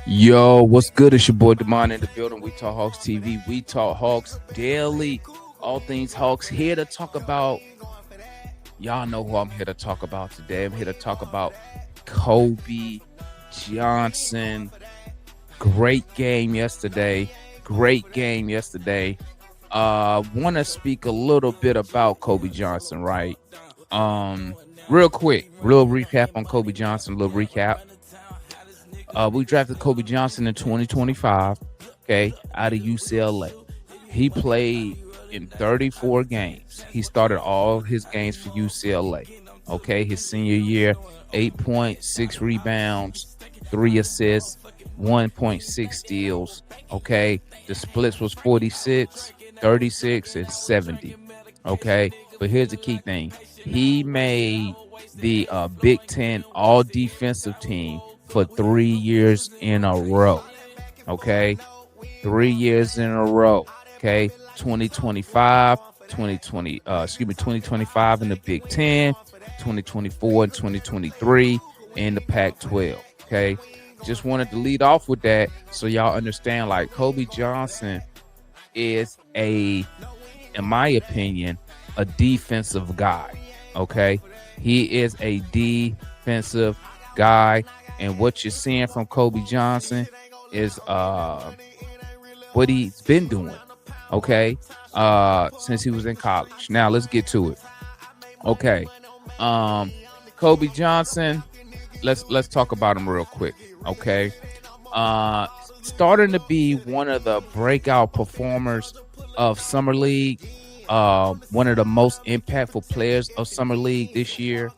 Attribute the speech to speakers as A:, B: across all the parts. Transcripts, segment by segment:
A: Yo, what's good? It's your boy Demond in the building. We Talk Hawks TV. We Talk Hawks daily. All things Hawks. Here to talk about. Y'all know who I'm here to talk about today. I'm here to talk about Kobe Johnson. Great game yesterday. Great game yesterday. Want to speak a little bit about Kobe Johnson, right? Real quick, real recap on Kobe Johnson. Little recap. We drafted Kobe Johnson in 2025, okay, out of UCLA. He played in 34 games. He started all his games for UCLA, okay, his senior year, 8.6 rebounds, 3 assists, 1.6 steals, okay. The splits was 46, 36, and 70, okay. But here's the key thing. He made the Big Ten all-defensive team for 3 years in a row. Okay. 3 years in a row. Okay. 2025 in the Big Ten, 2024 and 2023 in the Pac-12. Okay. Just wanted to lead off with that so y'all understand, like, Kobe Johnson is in my opinion, a defensive guy. Okay. He is a defensive guy. And what you're seeing from Kobe Johnson is what he's been doing, okay, since he was in college. Now let's get to it. Okay, Kobe Johnson. Let's talk about him real quick. Okay, starting to be one of the breakout performers of Summer League. One of the most impactful players of Summer League this year.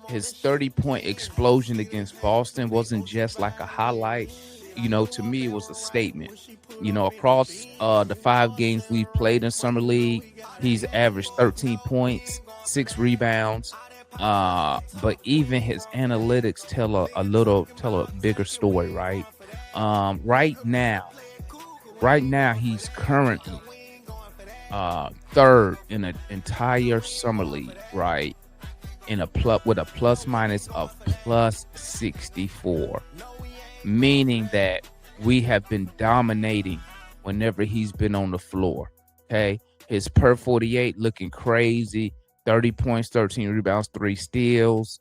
A: His 30-point explosion against Boston wasn't just like a highlight. You know, to me, it was a statement. You know, across the 5 games we've played in Summer League, he's averaged 13 points, 6 rebounds. But even his analytics tell a bigger story, right? Right now, he's currently third in an entire Summer League, right? With a plus minus of plus 64, meaning that we have been dominating whenever he's been on the floor. Okay, his per 48 looking crazy, 30 points, 13 rebounds, 3 steals.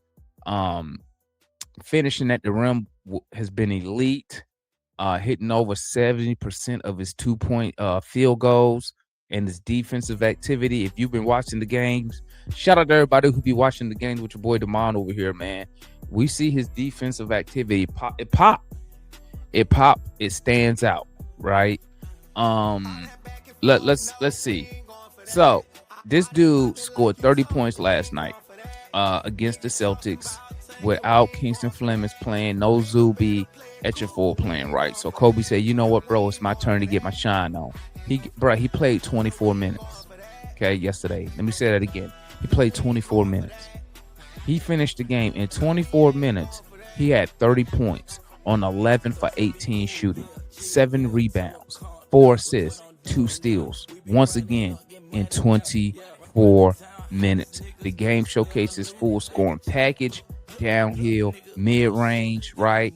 A: Finishing at the rim has been elite, hitting over 70% of his 2-point field goals. And his defensive activity. If you've been watching the games, shout out to everybody who be watching the games with your boy Demond over here, man. We see his defensive activity it stands out, right? Let's see. So this dude scored 30 points last night against the Celtics without Kingston Flemings playing, no Zuby Ejiofor playing, right? So Kobe said, you know what, bro, it's my turn to get my shine on. He played 24 minutes, okay, yesterday. Let me say that again. He played 24 minutes. He finished the game in 24 minutes. He had 30 points on 11 for 18 shooting, 7 rebounds, 4 assists, 2 steals. Once again, in 24 minutes. The game showcases full scoring package, downhill, mid-range, right?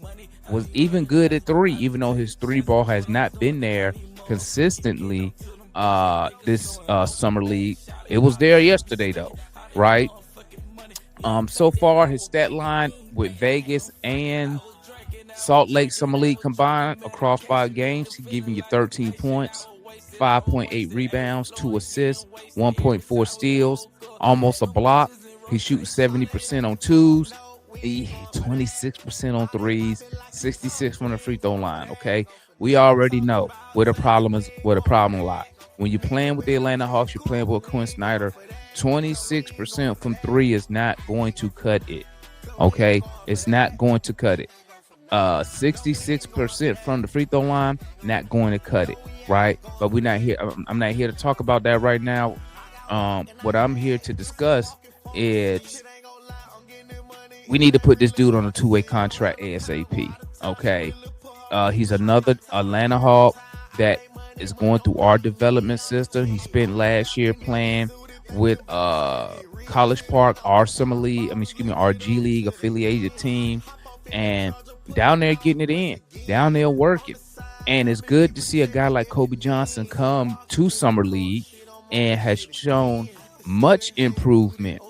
A: Was even good at 3, even though his 3 ball has not been there consistently this Summer League. It was there yesterday though, right? So far his stat line with Vegas and Salt Lake Summer League combined across 5 games, he's giving you 13 points, 5.8 rebounds, 2 assists, 1.4 steals, almost a block. He's shooting 70% on 2s, 26% on 3s, 66 from the free throw line. Okay, we already know where the problem lies. When you're playing with the Atlanta Hawks, you're playing with Quinn Snyder. 26% from 3 is not going to cut it. Okay, it's not going to cut it. 66% from the free throw line, not going to cut it, right? But we're not here. I'm not here to talk about that right now. What I'm here to discuss is we need to put this dude on a 2-way contract ASAP. Okay. He's another Atlanta Hawk that is going through our development system. He spent last year playing with College Park, our G League affiliated team. and down there getting it in, down there working. And it's good to see a guy like Kobe Johnson come to Summer League and has shown much improvement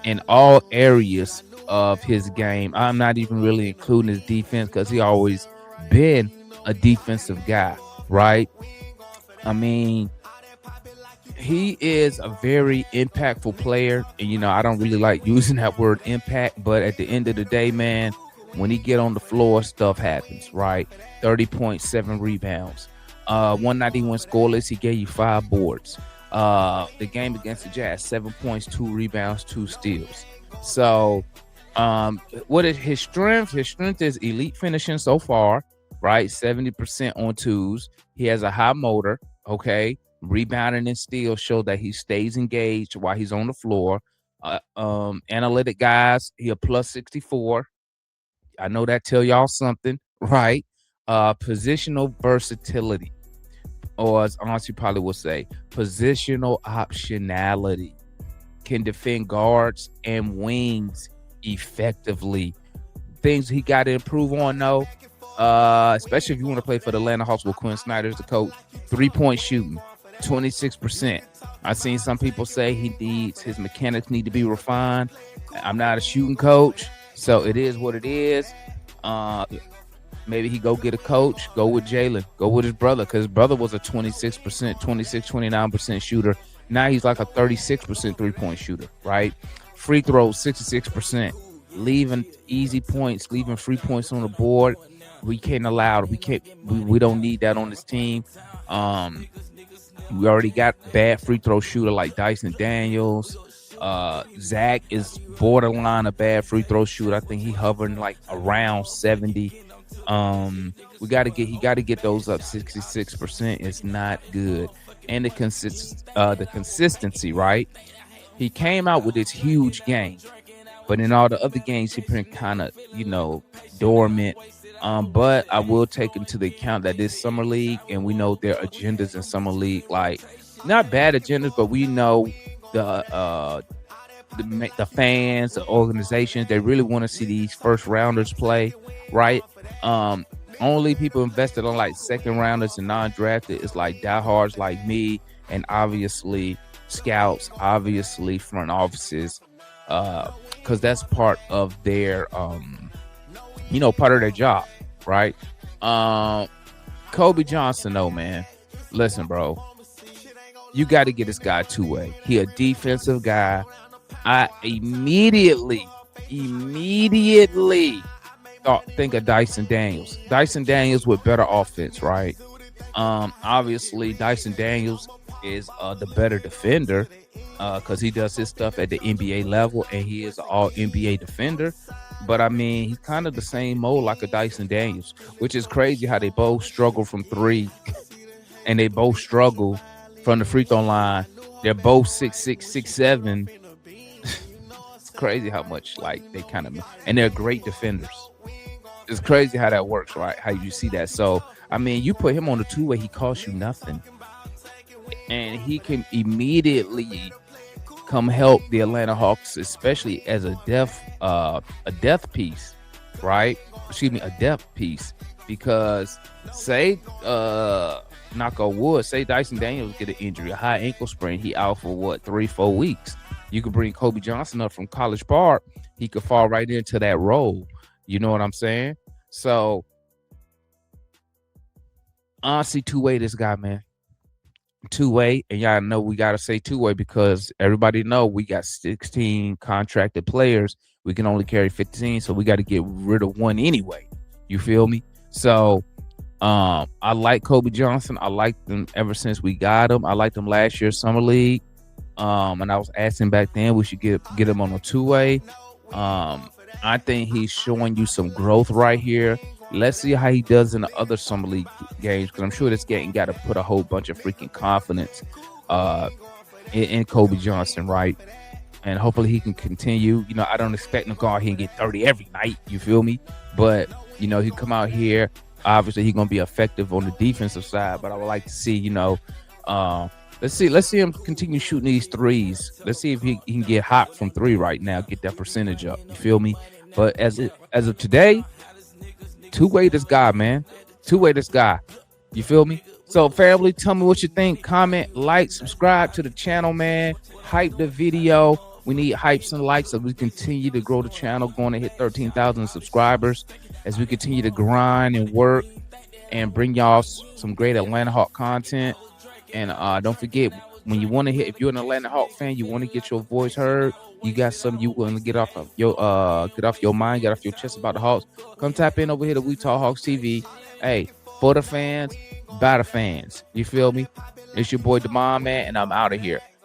A: in all areas of his game. I'm not even really including his defense because he always been a defensive guy, right? I mean, he is a very impactful player, and I don't really like using that word impact, but at the end of the day, man, when he get on the floor, stuff happens, right? 30.7 rebounds, 191 scoreless. He gave you 5 boards. The game against the Jazz, 7 points, 2 rebounds, 2 steals. So what is his strength? His strength is elite finishing so far, right? 70% on twos. He has a high motor, okay? Rebounding and steals show that he stays engaged while he's on the floor. Analytic guys, he a plus 64. I know that tell y'all something, right? Positional versatility, or as Auntie probably would say, positional optionality. Can defend guards and wings effectively. Things he got to improve on, though, especially if you want to play for the Atlanta Hawks with Quinn Snyder as the coach. 3-point shooting, 26%. I've seen some people say his mechanics need to be refined. I'm not a shooting coach, so it is what it is. Maybe he go get a coach, go with Jalen, go with his brother, because his brother was a 29% shooter. Now he's like a 36% three-point shooter, right? Free throws, 66%. Leaving easy points, leaving free points on the board. We can't allow it. We don't need that on this team. We already got bad free throw shooter like Dyson Daniels. Zach is borderline a bad free throw shooter. I think he hovering like around 70. He got to get those up. 66% is not good. And the consistency, right? He came out with this huge game, but in all the other games he's been kind of dormant. But I will take into the account that this summer league, and we know their agendas in summer league, like not bad agendas, but we know the fans, the organizations, they really want to see these first rounders play, right? Only people invested on like second rounders and non-drafted is like diehards like me, and obviously scouts, obviously front offices, because that's part of their part of their job, right? Kobe Johnson, though, man, listen, bro, you got to get this guy two-way. He a defensive guy. I immediately think of Dyson Daniels. Dyson Daniels with better offense, right? Obviously, Dyson Daniels is the better defender because he does his stuff at the NBA level, and he is an all-NBA defender. But, I mean, he's kind of the same mold like a Dyson Daniels, which is crazy how they both struggle from three and they both struggle from the free throw line. They're both 6'6", 6'7". It's crazy how much, like, they kind of – and they're great defenders. It's crazy how that works, right? How you see that. So, I mean, you put him on the two-way, he costs you nothing. And he can immediately come help the Atlanta Hawks, especially as a depth piece, right? A depth piece. Because say, knock on wood, say Dyson Daniels get an injury, a high ankle sprain, he out for 3-4 weeks. You could bring Kobe Johnson up from College Park. He could fall right into that role. You know what I'm saying? So, honestly, two-way this guy, man. Two-way, and y'all know we got to say two-way because everybody know we got 16 contracted players. We can only carry 15, so we got to get rid of one anyway. You feel me? So, I like Kobe Johnson. I liked him ever since we got him. I liked him last year, Summer League. And I was asking back then we should get him on a two-way. I think he's showing you some growth right here. Let's see how he does in the other Summer League games, because I'm sure this game got to put a whole bunch of freaking confidence in Kobe Johnson, right? And hopefully he can continue. I don't expect him to go out here and get 30 every night, you feel me? But, he come out here. Obviously, he's going to be effective on the defensive side, but I would like to see, let's see him continue shooting these threes. Let's see if he can get hot from three right now, get that percentage up. You feel me? But as of today, two-way this guy, man. Two-way this guy. You feel me? So family, tell me what you think. Comment, like, subscribe to the channel, man. Hype the video. We need hypes and likes so we continue to grow the channel, going to hit 13,000 subscribers as we continue to grind and work and bring y'all some great Atlanta Hawk content. And don't forget, when you want to hit, if you're an Atlanta Hawk fan, you want to get your voice heard, you got something you want to get off of your mind, get off your chest about the Hawks, come tap in over here to We Talk Hawks TV. Hey, for the fans, by the fans. You feel me? It's your boy Demond, man, and I'm out of here.